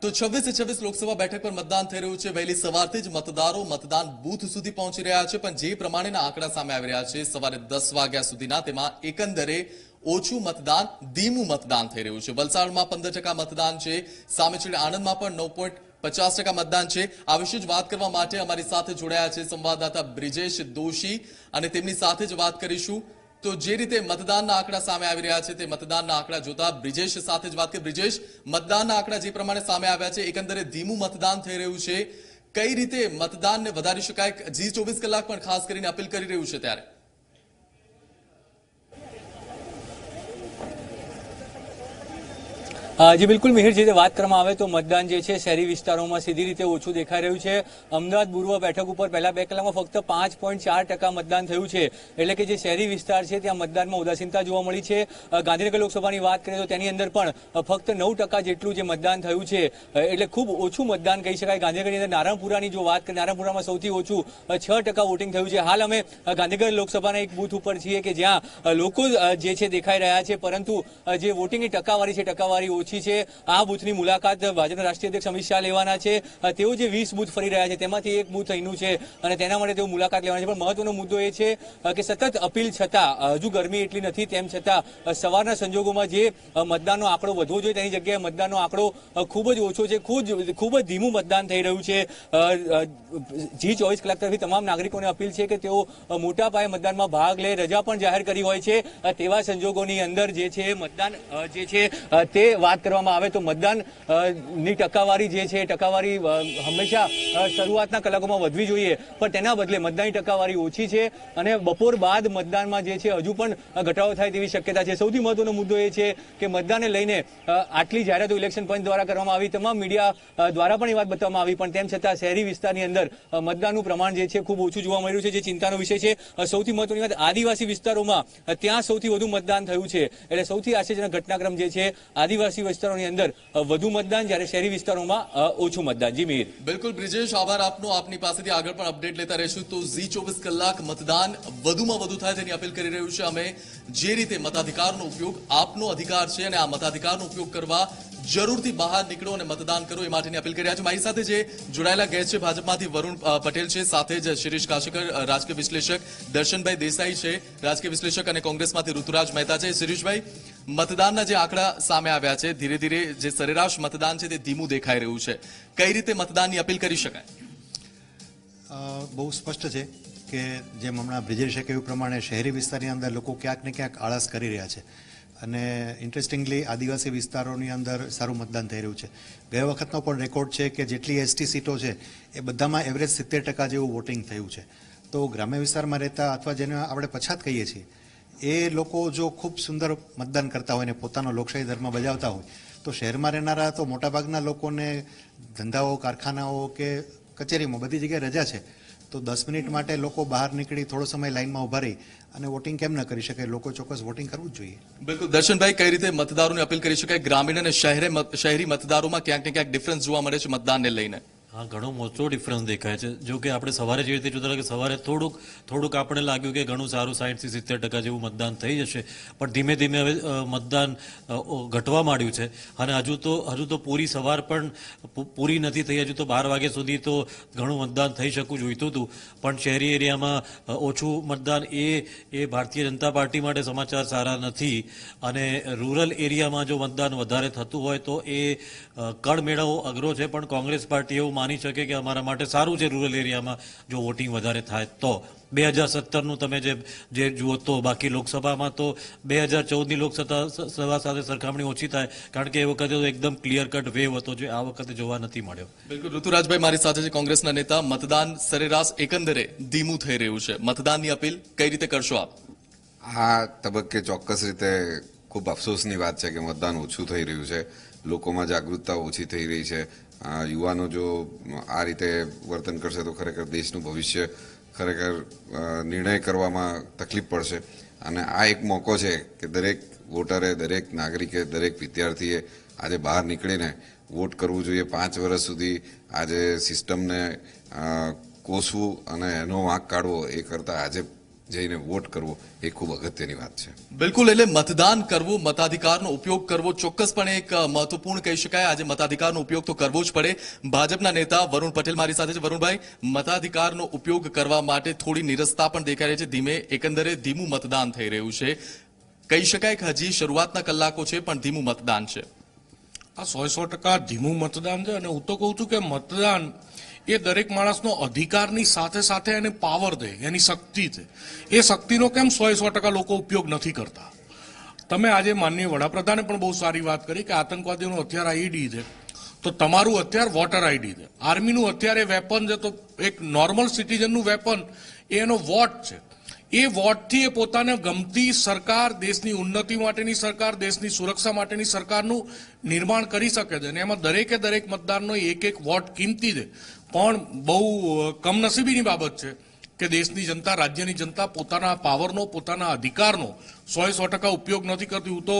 તો 26 લોકસભા બેઠક પર મતદાન થઈ રહ્યું છે। વહેલી સવારથી જ મતદારો મતદાન બૂથ સુધી પહોંચી રહ્યા છે, પણ જે પ્રમાણેના આંકડા સામે આવી રહ્યા છે સવારે 10 વાગ્યા સુધીના, તેમાં એકંદરે ઓછું મતદાન, ધીમું મતદાન થઈ રહ્યું છે। વલસાડમાં 15% મતદાન છે, સામે છેડે આણંદમાં પણ 9.50% મતદાન છે। આ વિશે જ વાત કરવા માટે અમારી સાથે જોડાયા છે સંવાદદાતા બ્રિજેશ દોશી, અને તેમની સાથે જ વાત કરીશું। તો જે રીતે મતદાનના આંકડા સામે આવી રહ્યા છે તે મતદાનના આંકડા જોતા બ્રિજેશ સાથે જ વાત કરી। બ્રિજેશ, મતદાનના આંકડા જે પ્રમાણે સામે આવ્યા છે, એકંદરે ધીમું મતદાન થઈ રહ્યું છે, કઈ રીતે મતદાનને વધારી શકાય? જી 24 કલાક પણ ખાસ કરીને અપીલ કરી રહ્યું છે ત્યારે જી બિલકુલ મિહિર, જે વાત કરવામાં આવે તો મતદાન જે છે શહેરી વિસ્તારોમાં સીધી રીતે ઓછું દેખાઈ રહ્યું છે। અમદાવાદ પૂર્વ બેઠક ઉપર પહેલા 2 કલાકમાં ફક્ત 5.4% મતદાન થયું છે, એટલે કે જે શહેરી વિસ્તાર છે ત્યાં મતદાનમાં ઉદાસીનતા જોવા મળી છે। ગાંધીનગર લોકસભાની વાત કરીએ તો તેની અંદર પણ ફક્ત 9% જેટલું જે મતદાન થયું છે, એટલે ખૂબ ઓછું મતદાન કહી શકાય। ગાંધીનગરની અંદર નારણપુરાની જો વાત કરીએ, નારણપુરામાં સૌથી ઓછું 6% વોટિંગ થયું છે। હાલ અમે ગાંધીનગર લોકસભાના એક બૂથ ઉપર છીએ કે જ્યાં લોકો જે છે દેખાઈ રહ્યા છે, પરંતુ જે વોટિંગની ટકાવારી છે ટકાવારી ઓછી છે। આ બૂથની મુલાકાત ભાજપના રાષ્ટ્રીય અધ્યક્ષ અમિત શાહ લેવાના છે। તેઓ જે 20 બૂથ ફરી રહ્યા છે તેમાંથી એક બૂથ અહીંનું છે અને તેના માટે તેઓ મુલાકાત લેવાના છે। પણ મહત્વનો મુદ્દો એ છે કે સતત અપીલ છતાં, હજુ ગરમી એટલી નથી તેમ છતાં સવારના સંજોગોમાં જે મતદાનનો આંકડો વધવો જોઈએ તેની જગ્યાએ મતદાનનો આંકડો ખૂબ જ ઓછો છે, ખૂબ જ ધીમું મતદાન થઈ રહ્યું છે। જી 24 કલાક તરફથી તમામ નાગરિકોને અપીલ છે કે તેઓ મોટા પાયે મતદાનમાં ભાગ લે। રજા પણ જાહેર કરી હોય છે, તેવા સંજોગોની અંદર જે છે મતદાન જે છે તે વાત કરવામાં આવે તો મતદાન ની ટકાવારી જે છે ટકાવારી હંમેશા શરૂઆતના કલાકોમાં વધવી જોઈએ, પણ તેના બદલે મતદાનની ટકાવારી ઓછી છે અને બપોર બાદ મતદાનમાં જે છે હજુ પણ ઘટાડો થાય તેવી શક્યતા છે। સૌથી મહત્વનો મુદ્દો એ છે કે મતદાનને લઈને આટલી જાહેરાતો ઇલેક્શન પંચ દ્વારા કરવામાં આવી, તમામ મીડિયા દ્વારા પણ એ વાત બતાવવામાં આવી, પણ તેમ છતાં શહેરી વિસ્તારની અંદર મતદાનનું પ્રમાણ જે છે ખૂબ ઓછું જોવા મળી રહ્યું છે, જે ચિંતાનો વિષય છે। સૌથી મહત્વની વાત, આદિવાસી વિસ્તારોમાં ત્યાં સૌથી વધુ મતદાન થયું છે, એટલે સૌથી આશ્ચર્યજનક ઘટનાક્રમ જે છે આદિવાસી વિસ્તારોની અંદર વધુ મતદાન, જ્યારે શહેરી વિસ્તારોમાં ઓછું મતદાન। જી મિહિર। બિલકુલ બ્રિજેશ, આભાર આપનો। આપની પાસેથી આગળ પણ અપડેટ લેતા રહીશું। તો જી 24 કલાક મતદાન વધુમાં વધુ થાય તેની અપીલ કરી રહ્યું છે અમે। જે રીતે મતાધિકારનો ઉપયોગ આપનો અધિકાર છે અને આ મતાધિકારનો ઉપયોગ કરવા જરૂરથી બહાર નીકળો અને મતદાન કરો, એ માટેની અપીલ કરી રહ્યા છે। મારી સાથે જે જોડાયેલા ગેસ્ટ છે, ભાજપમાંથી વરુણ પટેલ છે, સાથે જ શિરીષ કાશીકર રાજકીય વિશ્લેષક, દર્શનભાઈ દેસાઈ છે રાજકીય વિશ્લેષક, અને કોંગ્રેસમાંથી ઋતુરાજ મહેતા છે। શિરીષભાઈ, મતદાનના જે આંકડા સામે આવ્યા છે, ધીરે ધીરે જે સરેરાશ મતદાન છે તે ધીમું દેખાઈ રહ્યું છે, કઈ રીતે મતદાનની અપીલ કરી શકાય? બહુ સ્પષ્ટ છે કે જેમ હમણાં બ્રિજેશે કહ્યું પ્રમાણે શહેરી વિસ્તારની અંદર લોકો ક્યાંક ને ક્યાંક આળસ કરી રહ્યા છે, અને ઇન્ટરેસ્ટિંગલી આદિવાસી વિસ્તારોની અંદર સારું મતદાન થઈ રહ્યું છે। ગયા વખતનો પણ રેકોર્ડ છે કે જેટલી એસટી સીટો છે એ બધામાં એવરેજ 70% જેવું વોટિંગ થયું છે। તો ગ્રામ્ય વિસ્તારમાં રહેતા અથવા જેને આપણે પછાત કહીએ છીએ એ લોકો જો ખૂબ સુંદર મતદાન કરતા હોય ને પોતાનો લોકશાહી ધર્મ બજાવતા હોય તો શહેરમાં રહેનારા તો મોટાભાગના લોકોને ધંધાઓ, કારખાનાઓ કે કચેરીમાં બધી જગ્યાએ રજા છે, તો 10 મિનિટ માટે લોકો બહાર નીકળી થોડો સમય લાઇનમાં ઉભા રહી અને વોટિંગ કેમ ન કરી શકે? લોકો ચોક્કસ વોટિંગ કરવું જ જોઈએ। બિલકુલ દર્શનભાઈ, કઈ રીતે મતદારોને અપીલ કરી શકાય? ગ્રામીણ અને શહેરી મતદારોમાં ક્યાંક ને ક્યાંક ડિફરન્સ જોવા મળે છે મતદાનને લઈને। હા, ઘણો મોટો ડિફરન્સ દેખાય છે। જો કે આપણે સવારે જે રીતે જોતા હતા કે સવારે થોડુંક આપણે લાગ્યું કે ઘણું સારું 60 થી 70% જેવું મતદાન થઈ જશે, પણ ધીમે ધીમે હવે મતદાન ઘટવા માંડ્યું છે અને હજુ તો પૂરી સવાર પણ પૂરી નથી થઈ। હજુ તો 12 વાગ્યા સુધી તો ઘણું મતદાન થઈ શકવું જોઈતું હતું, પણ શહેરી એરિયામાં ઓછું મતદાન એ ભારતીય જનતા પાર્ટી માટે સમાચાર સારા નથી, અને રૂરલ એરિયામાં જો મતદાન વધારે થતું હોય તો એ કળ મેળવવો અઘરો છે। પણ કોંગ્રેસ પાર્ટી એવું માની શકે કે અમારા માટે સારું છે રૂરલ એરિયામાં જો વોટિંગ વધારે થાય તો। 2017નું તમે જે જુઓ તો બાકી લોકસભામાં તો 2014ની લોકસભા સાથે સરખામણી ઓછી થાય, કારણ કે એ વખતે તો એકદમ ક્લિયર કટ વેવ હતો, જે આ વખતે જોવા નથી મળ્યો। બિલકુલ ઋતુરાજભાઈ મારી સાથે છે કોંગ્રેસના નેતા। મતદાન સરેરાશ એકંદરે ધીમું થઈ રહ્યું છે, મતદાનની અપીલ કઈ રીતે કરશો આપ? આ તબક્કે ચોક્કસ રીતે ખૂબ અફસોસની વાત છે કે મતદાન ઓછું થઈ રહ્યું છે, લોકોમાં જાગૃતતા ઓછી થઈ રહી છે। યુવાનો જો આ રીતે વર્તન કરશે તો ખરેખર દેશનું ભવિષ્ય ખરેખર નિર્ણય કરવામાં તકલીફ પડશે, અને આ એક મોકો છે કે દરેક વોટરે, દરેક નાગરિકે, દરેક વિદ્યાર્થીએ આજે બહાર નીકળીને વોટ કરવું જોઈએ। 5 વર્ષ સુધી આજે સિસ્ટમને કોસવું અને એનો વાંક કાઢવો એ કરતાં આજે જઈને વોટ કરવો એ ખૂબ અગત્યની વાત છે. બિલકુલ, એટલે મતદાન કરવું, મતાધિકારનો ઉપયોગ કરવો ચોક્કસપણે એક મહત્વપૂર્ણ કહી શકાય. આજે મતાધિકારનો ઉપયોગ તો કરવો જ પડે. ભાજપના નેતા વરુણ પટેલ મારી સાથે છે. વરુણભાઈ, મતાધિકારનો ઉપયોગ કરવા માટે થોડી નિરસતા પણ દેખાઈ રહી છે. એકંદરે ધીમું મતદાન થઈ રહ્યું છે. કહી શકાય કે હજી શરૂઆતના કલાકો છે પણ ધીમું મતદાન છે. આ 100% ધીમું મતદાન છે અને હું તો કહું છું કે મતદાન એ દરેક માણસનો અધિકારની સાથે સાથે એને પાવર દે, એની શક્તિ છે. એ શક્તિનો કેમ 100% લોકો ઉપયોગ નથી કરતા? તમે આજે માનનીય વડાપ્રધાને પણ બહુ સારી વાત કરી કે આતંકવાદીઓનું હથિયાર આઈડી છે, તો તમારું હથિયાર વોટર આઈડી છે. આર્મીનું હથિયાર એ વેપન છે, તો એક નોર્મલ સિટીઝનનું વેપન એ એનો વોટ છે. એ વોટથી એ પોતાને ગમતી સરકાર, દેશની ઉન્નતિ માટેની સરકાર, દેશની સુરક્ષા માટેની સરકારનું નિર્માણ કરી શકે છે. અને એમાં દરેકે દરેક મતદારનો એક એક વોટ કિંમતી છે. પણ બહુ કમનસીબીની બાબત છે કે દેશની જનતા, રાજ્યની જનતા પોતાના પાવરનો, પોતાના અધિકારનો 100% ઉપયોગ નથી કરતી. હું તો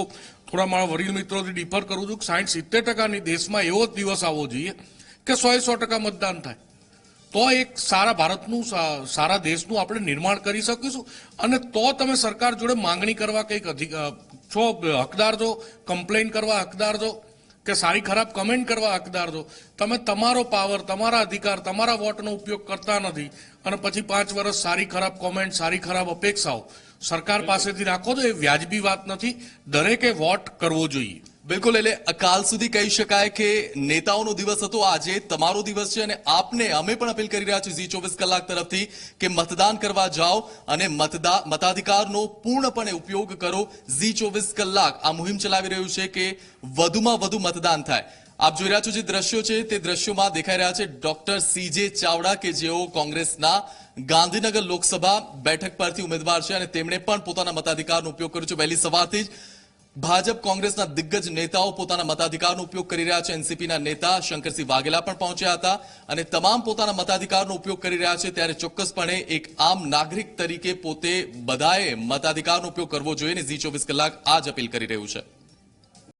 થોડા મારા વડીલ મિત્રોથી ડિફર કરું છું કે 60-70% દેશમાં એવો જ દિવસ આવવો જોઈએ કે 100% મતદાન થાય. તો એક સારા ભારતનું, સારા દેશનું આપણે નિર્માણ કરી શકીશું. અને તો તમે સરકાર જોડે માંગણી કરવા કંઈક છો હકદાર છો, કમ્પ્લેન કરવા હકદાર છો, કે સારી ખરાબ કમેન્ટ કરવા હકદાર છો. તમે તમારો પાવર, તમારા અધિકાર, તમારા વોટનો ઉપયોગ કરતા નથી અને પછી 5 વર્ષ સારી ખરાબ કોમેન્ટ, સારી ખરાબ અપેક્ષાઓ સરકાર પાસેથી રાખો તો એ વ્યાજબી વાત નથી. દરેકે વોટ કરવો જોઈએ. બિલકુલ, એટલે કાલ સુધી કહી શકાય કે નેતાઓનો દિવસ હતો, આજે તમારો દિવસ છે. અને આપને અમે પણ અપીલ કરી રહ્યા છીએ ઝી 24 કલાક તરફથી કે મતદાન કરવા જાઓ અને મતાધિકારનો પૂર્ણપણે ઉપયોગ કરો. ઝી 24 કલાક આ મુહિમ ચલાવી રહ્યું છે કે વધુમાં વધુ મતદાન થાય. આપ જોઈ રહ્યા છો જે દ્રશ્યો છે તે દ્રશ્યોમાં દેખાઈ રહ્યા છે ડોક્ટર CJ ચાવડા કે જેઓ કોંગ્રેસના ગાંધીનગર લોકસભા બેઠક પરથી ઉમેદવાર છે અને તેમણે પણ પોતાના મતાધિકારનો ઉપયોગ કર્યો છે. વહેલી સવારથી જ ભાજપ કોંગ્રેસના દિગ્ગજ નેતાઓ પોતાના મતાધિકારનો ઉપયોગ કરી રહ્યા છે. એનસીપીના નેતા શંકરસિંહ વાઘેલા પણ પહોંચ્યા હતા અને તમામ પોતાના મતાધિકારનો ઉપયોગ કરી રહ્યા છે. ત્યારે ચોક્કસપણે એક આમ નાગરિક તરીકે પોતે બધાએ મતાધિકારનો ઉપયોગ કરવો જોઈએ અને ઝી 24 કલાક આ જ અપીલ કરી રહ્યું છે.